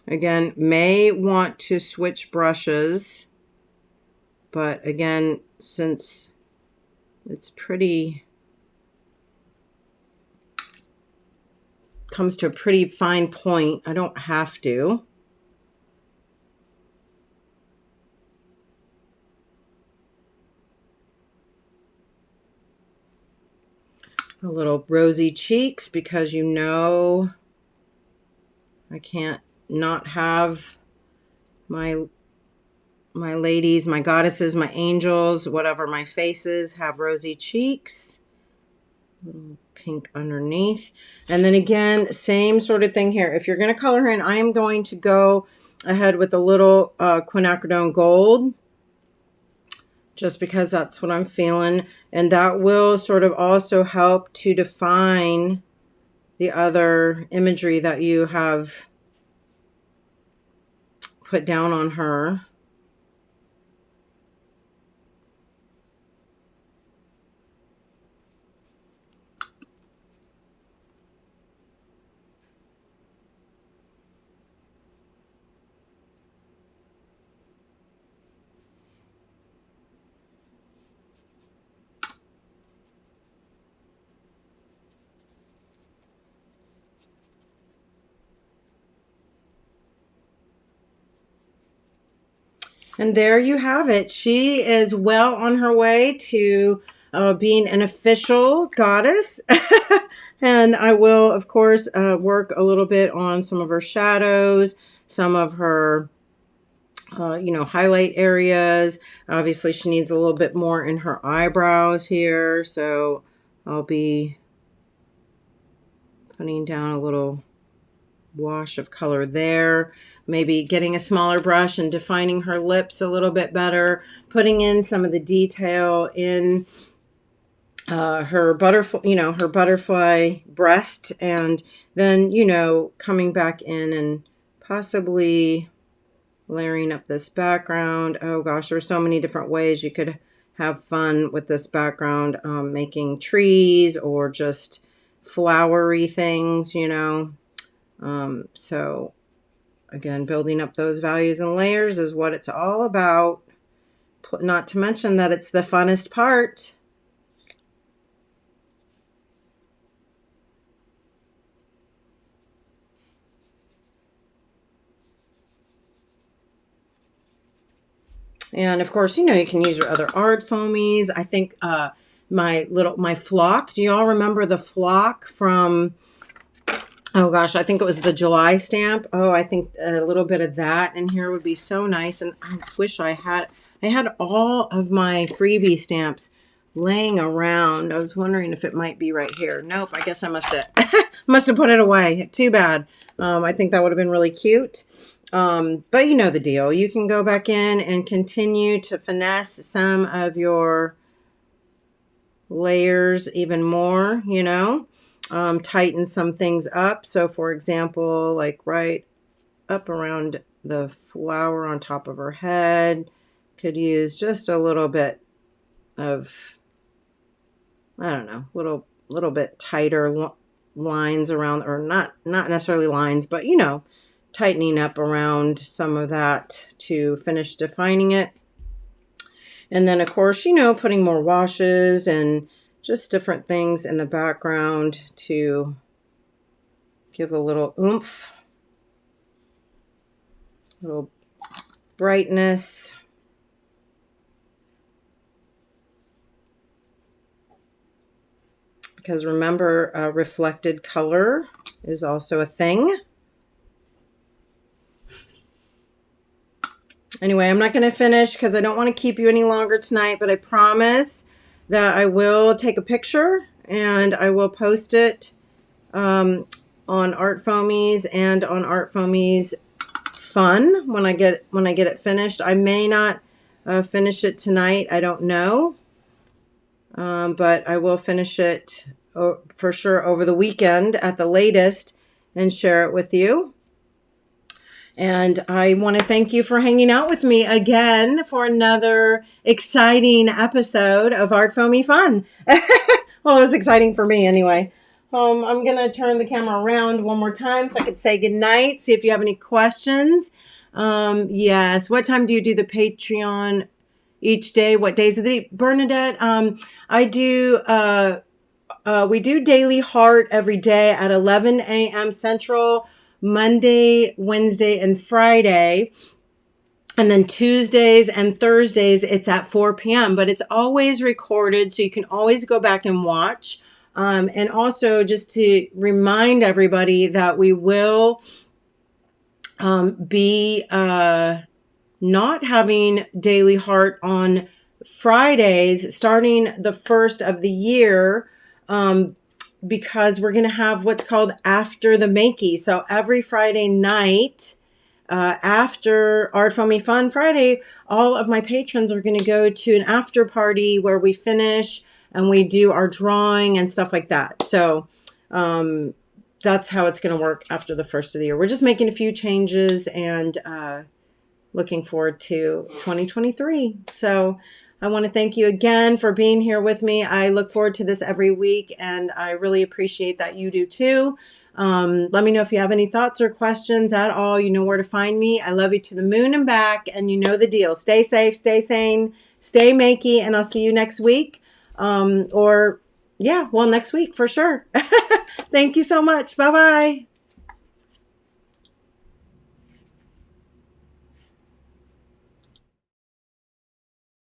Speaker 1: Again, may want to switch brushes, but again, since it's pretty, comes to a pretty fine point, I don't have to. A little rosy cheeks because you know I can't not have my ladies, my goddesses, my angels, whatever my faces have rosy cheeks. Little pink underneath. And then again, same sort of thing here. If you're going to color her in, I am going to go ahead with a little quinacridone gold, just because that's what I'm feeling. And that will sort of also help to define the other imagery that you have put down on her. And there you have it. She is well on her way to being an official goddess. And I will, of course, work a little bit on some of her shadows, some of her, you know, highlight areas. Obviously, she needs a little bit more in her eyebrows here. So I'll be putting down a little wash of color there, maybe getting a smaller brush and defining her lips a little bit better, putting in some of the detail in her butterfly, you know, her butterfly breast, and then, you know, coming back in and possibly layering up this background. Oh gosh, there's so many different ways you could have fun with this background, making trees or just flowery things, you know. So again, building up those values and layers is what it's all about. Not to mention that it's the funnest part. And of course, you know, you can use your other art foamies. I think my flock. Do you all remember the flock from, oh gosh, I think it was the July stamp. Oh, I think a little bit of that in here would be so nice. And I wish I had all of my freebie stamps laying around. I was wondering if it might be right here. Nope, I guess I must have put it away. Too bad. I think that would have been really cute. But you know the deal. You can go back in and continue to finesse some of your layers even more, you know, tighten some things up. So for example, like right up around the flower on top of her head. Could use just a little bit of, I don't know, little bit tighter lines around, or not necessarily lines, but you know, tightening up around some of that to finish defining it. And then of course, you know, putting more washes and just different things in the background to give a little oomph, a little brightness. Because remember, reflected color is also a thing. Anyway, I'm not going to finish because I don't want to keep you any longer tonight, but I promise that I will take a picture and I will post it on ArtFoamies and on ArtFoamies Fun when I get it finished. I may not finish it tonight. I don't know. But I will finish it for sure over the weekend at the latest and share it with you. And I want to thank you for hanging out with me again for another exciting episode of ArtFoamies Fun. Well, it was exciting for me anyway. I'm going to turn the camera around one more time so I could say goodnight. See if you have any questions. Yes. What time do you do the Patreon each day? What days of the day? Bernadette, I do, we do Daily Heart every day at 11 a.m. Central, Monday, Wednesday, and Friday. And then Tuesdays and Thursdays, it's at 4 p.m. But it's always recorded, so you can always go back and watch. And also just to remind everybody that we will be not having Daily Heart on Fridays starting the 1st of the year, because we're going to have what's called After the Makey. So every Friday night after ArtFoamies Fun Friday, all of my patrons are going to go to an after party where we finish and we do our drawing and stuff like that. So that's how it's going to work after the 1st of the year. We're just making a few changes and looking forward to 2023. So I want to thank you again for being here with me. I look forward to this every week, and I really appreciate that you do too. Let me know if you have any thoughts or questions at all. You know where to find me. I love you to the moon and back, and you know the deal. Stay safe, stay sane, stay makey, and I'll see you next week. Next week for sure. Thank you so much. Bye-bye.